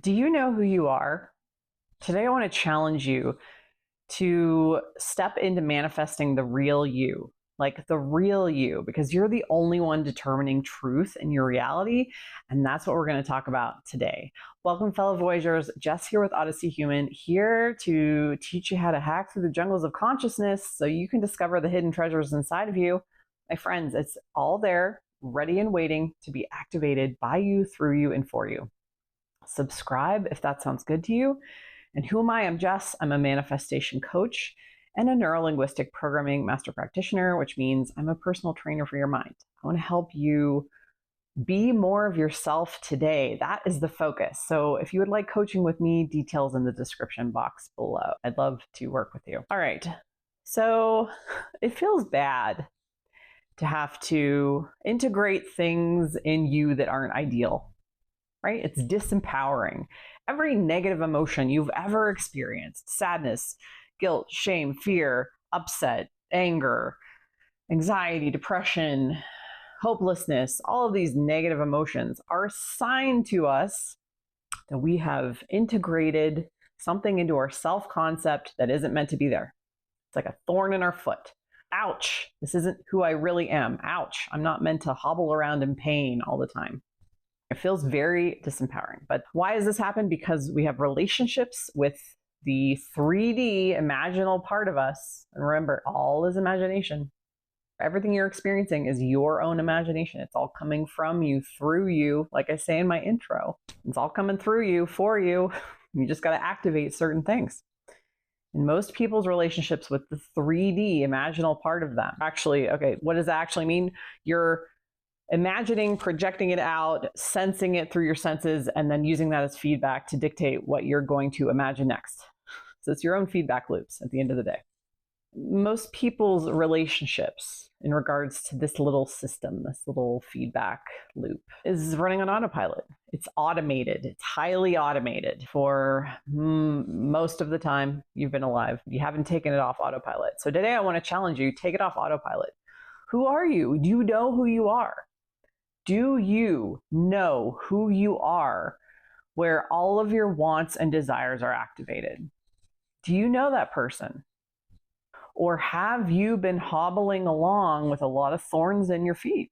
Do you know who you are? Today, I want to challenge you to step into manifesting the real you, like the real you, because you're the only one determining truth in your reality. And that's what we're going to talk about today. Welcome, fellow Voyagers. Jess here with Odyssey Human, here to teach you how to hack through the jungles of consciousness so you can discover the hidden treasures inside of you. My friends, it's all there, ready and waiting to be activated by you, through you, and for you. Subscribe if that sounds good to you. And who am I? I'm Jess. I'm a manifestation coach and a neuro-linguistic programming master practitioner, which means I'm a personal trainer for your mind. I want to help you be more of yourself today. That is the focus. So if you would like coaching with me, details in the description box below. I'd love to work with you. All right. So it feels bad to have to integrate things in you that aren't ideal. Right? It's disempowering. Every negative emotion you've ever experienced, sadness, guilt, shame, fear, upset, anger, anxiety, depression, hopelessness, all of these negative emotions are a sign to us that we have integrated something into our self-concept that isn't meant to be there. It's like a thorn in our foot. Ouch, this isn't who I really am. Ouch, I'm not meant to hobble around in pain all the time. It feels very disempowering. But why does this happen? Because we have relationships with the 3D imaginal part of us. And remember, all is imagination. Everything you're experiencing is your own imagination. It's all coming from you, through you. Like I say in my intro, it's all coming through you, for you. You just got to activate certain things. In most people's relationships with the 3D imaginal part of them. Actually, okay, what does that actually mean? You're imagining, projecting it out, sensing it through your senses, and then using that as feedback to dictate what you're going to imagine next. So it's your own feedback loops at the end of the day. Most people's relationships in regards to this little system, this little feedback loop, is running on autopilot. It's automated. It's highly automated for most of the time you've been alive. You haven't taken it off autopilot. So today I want to challenge you, take it off autopilot. Who are you? Do you know who you are? Do you know who you are, where all of your wants and desires are activated? Do you know that person? Or have you been hobbling along with a lot of thorns in your feet?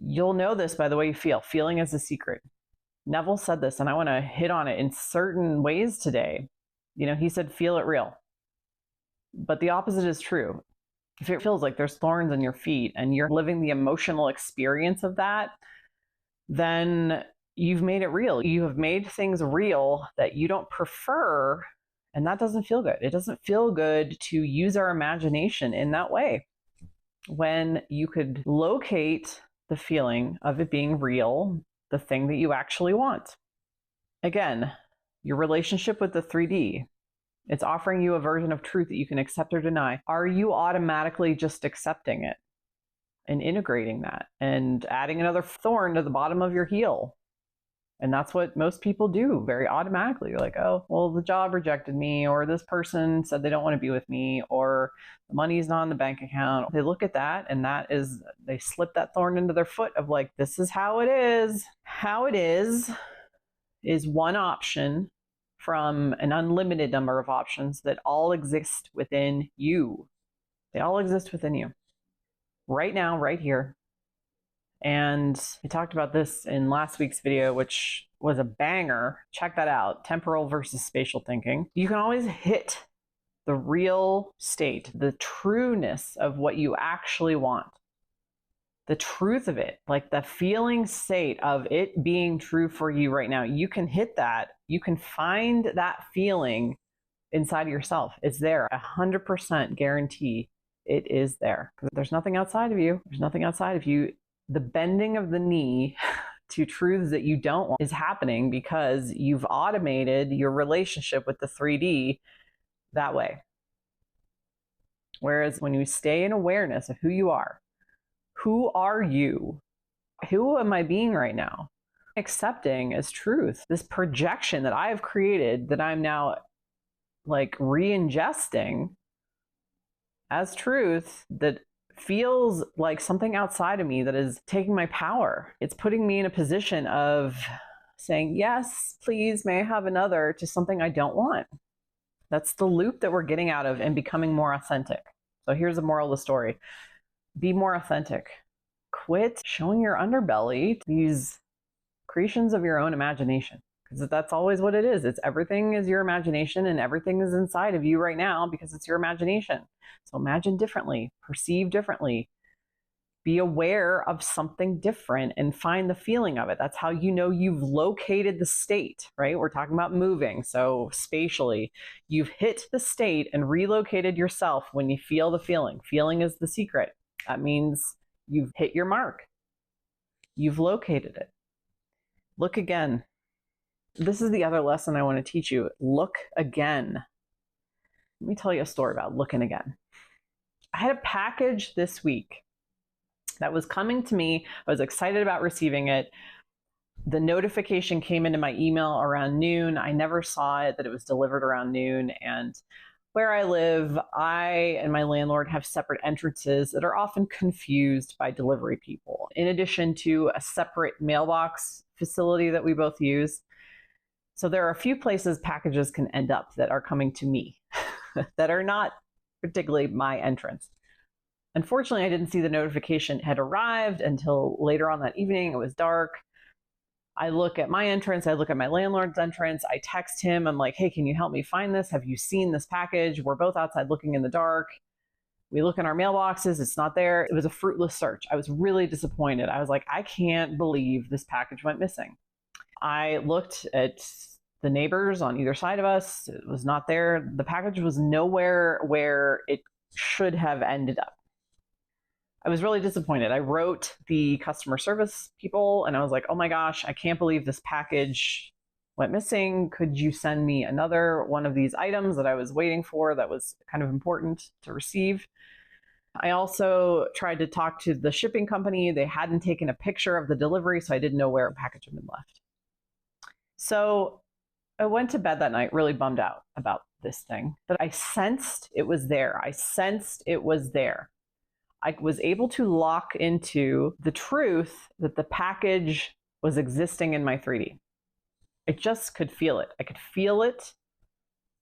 You'll know this by the way you feel. Feeling is the secret. Neville said this, and I want to hit on it in certain ways today. You know, he said, feel it real. But the opposite is true. If it feels like there's thorns in your feet and you're living the emotional experience of that, then you've made it real. You have made things real that you don't prefer, and that doesn't feel good. It doesn't feel good to use our imagination in that way when you could locate the feeling of it being real, the thing that you actually want. Again, your relationship with the 3D. It's offering you a version of truth that you can accept or deny. Are you automatically just accepting it and integrating that and adding another thorn to the bottom of your heel? And that's what most people do very automatically. You're like, oh, well, the job rejected me, or this person said they don't want to be with me, or the money's not in the bank account. They look at that, and that is, they slip that thorn into their foot of like, this is how it is. How it is one option from an unlimited number of options that all exist within you. They all exist within you. Right now, right here. And I talked about this in last week's video, which was a banger. Check that out. Temporal versus spatial thinking. You can always hit the real state, the trueness of what you actually want. The truth of it, like the feeling state of it being true for you right now. You can hit that. You can find that feeling inside of yourself. It's there. 100% guarantee it is there. There's nothing outside of you. There's nothing outside of you. The bending of the knee to truths that you don't want is happening because you've automated your relationship with the 3D that way. Whereas when you stay in awareness of who you are you? Who am I being right now? Accepting as truth, this projection that I have created that I'm now like re-ingesting as truth that feels like something outside of me that is taking my power. It's putting me in a position of saying, yes, please, may I have another, to something I don't want. That's the loop that we're getting out of and becoming more authentic. So here's the moral of the story. Be more authentic. Quit showing your underbelly to these creations of your own imagination. Because that's always what it is. It's everything is your imagination, and everything is inside of you right now because it's your imagination. So imagine differently, perceive differently, be aware of something different and find the feeling of it. That's how you know you've located the state, right? We're talking about moving. So spatially, you've hit the state and relocated yourself when you feel the feeling. Feeling is the secret. That means you've hit your mark. You've located it. Look again. This is the other lesson I want to teach you. Look again. Let me tell you a story about looking again. I had a package this week that was coming to me. I was excited about receiving it. The notification came into my email around noon. I never saw it, that it was delivered around noon. And where I live, I and my landlord have separate entrances that are often confused by delivery people, in addition to a separate mailbox facility that we both use. So there are a few places packages can end up that are coming to me that are not particularly my entrance. Unfortunately, I didn't see the notification had arrived until later on that evening. It was dark. I look at my entrance. I look at my landlord's entrance. I text him. I'm like, hey, can you help me find this? Have you seen this package? We're both outside looking in the dark. We look in our mailboxes. It's not there. It was a fruitless search. I was really disappointed. I was like, I can't believe this package went missing. I looked at the neighbors on either side of us. It was not there. The package was nowhere where it should have ended up. I was really disappointed. I wrote the customer service people and I was like, oh my gosh, I can't believe this package went missing. Could you send me another one of these items that I was waiting for that was kind of important to receive? I also tried to talk to the shipping company. They hadn't taken a picture of the delivery, so I didn't know where a package had been left. So I went to bed that night really bummed out about this thing, but I sensed it was there. I sensed it was there. I was able to lock into the truth that the package was existing in my 3D. I just could feel it. I could feel it.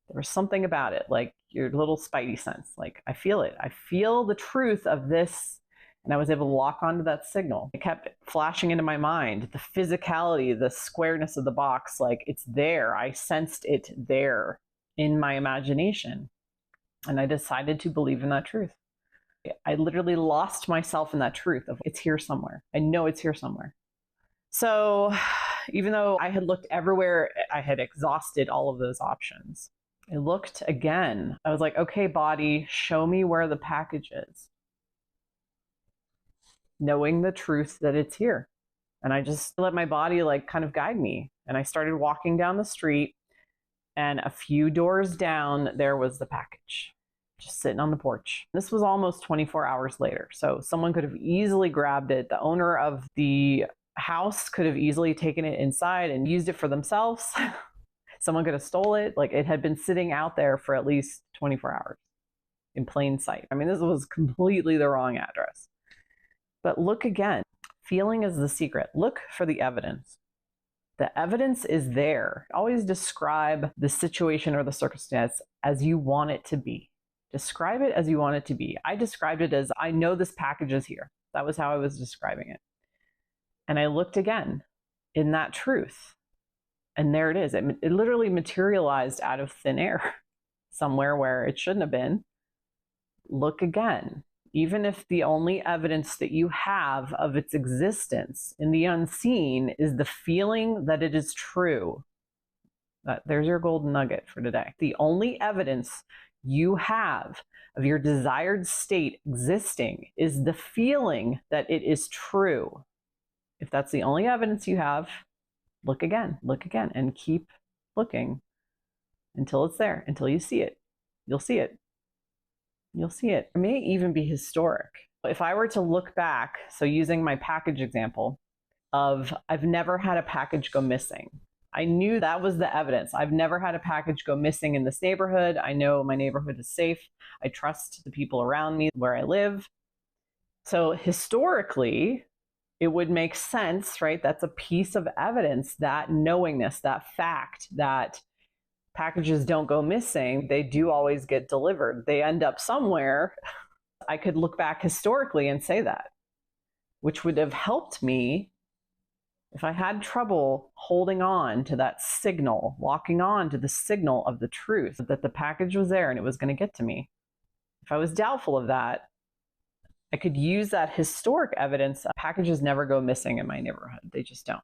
There was something about it, like your little spidey sense. Like, I feel it. I feel the truth of this. And I was able to lock onto that signal. It kept flashing into my mind, the physicality, the squareness of the box, like it's there. I sensed it there in my imagination. And I decided to believe in that truth. I literally lost myself in that truth of it's here somewhere. I know it's here somewhere. So even though I had looked everywhere, I had exhausted all of those options. I looked again. I was like, okay, body, show me where the package is. Knowing the truth that it's here. And I just let my body like kind of guide me. And I started walking down the street, and a few doors down, there was the package. Just sitting on the porch. This was almost 24 hours later. So someone could have easily grabbed it. The owner of the house could have easily taken it inside and used it for themselves. Someone could have stole it. Like, it had been sitting out there for at least 24 hours in plain sight. I mean, this was completely the wrong address. But look again. Feeling is the secret. Look for the evidence. The evidence is there. Always describe the situation or the circumstance as you want it to be. Describe it as you want it to be. I described it as, I know this package is here. That was how I was describing it. And I looked again in that truth. And there it is. It literally materialized out of thin air somewhere where it shouldn't have been. Look again. Even if the only evidence that you have of its existence in the unseen is the feeling that it is true. There's your golden nugget for today. The only evidence you have of your desired state existing is the feeling that it is true. If that's the only evidence you have, look again, and keep looking until it's there, until you see it. You'll see it. You'll see it. It may even be historic. If I were to look back, so using my package example of I've never had a package go missing. I knew that was the evidence. I've never had a package go missing in this neighborhood. I know my neighborhood is safe. I trust the people around me where I live. So historically, it would make sense, right? That's a piece of evidence, that knowingness, that fact that packages don't go missing. They do always get delivered. They end up somewhere. I could look back historically and say that, which would have helped me if I had trouble holding on to that signal, locking on to the signal of the truth that the package was there and it was going to get to me. If I was doubtful of that, I could use that historic evidence. Packages never go missing in my neighborhood. They just don't.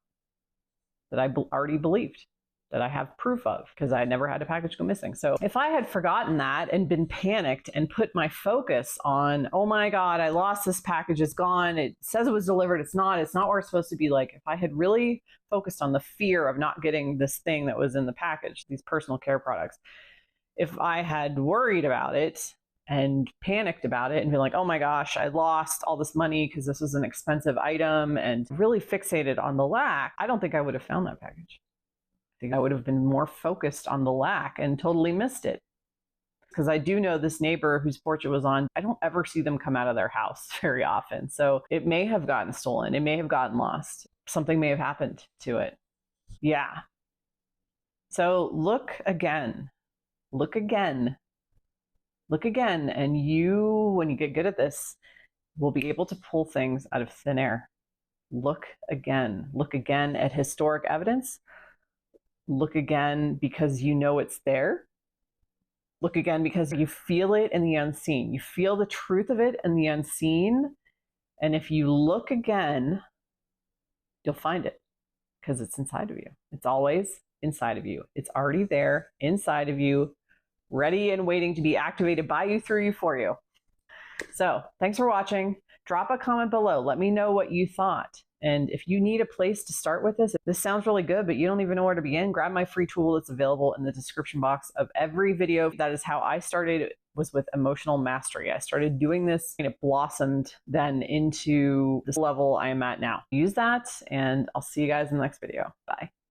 That I already believed, that I have proof of, because I never had a package go missing. So if I had forgotten that and been panicked and put my focus on, oh my God, I lost this package, it's gone, it says it was delivered, it's not where it's supposed to be. Like, if I had really focused on the fear of not getting this thing that was in the package, these personal care products, if I had worried about it and panicked about it and been like, oh my gosh, I lost all this money because this was an expensive item, and really fixated on the lack, I don't think I would have found that package. I think I would have been more focused on the lack and totally missed it. Because I do know this neighbor whose porch it was on, I don't ever see them come out of their house very often. So it may have gotten stolen. It may have gotten lost. Something may have happened to it. Yeah. So look again. Look again. Look again. And you, when you get good at this, will be able to pull things out of thin air. Look again. Look again at historic evidence. Look again because you know it's there. Look again because you feel it in the unseen. You feel the truth of it in the unseen. And if you look again, you'll find it because it's inside of you. It's always inside of you. It's already there inside of you, ready and waiting to be activated by you, through you, for you. So thanks for watching. Drop a comment below. Let me know what you thought. And if you need a place to start with this, if this sounds really good, but you don't even know where to begin, grab my free tool that's available in the description box of every video. That is how I started, was with emotional mastery. I started doing this and it blossomed then into this level I am at now. Use that, and I'll see you guys in the next video. Bye.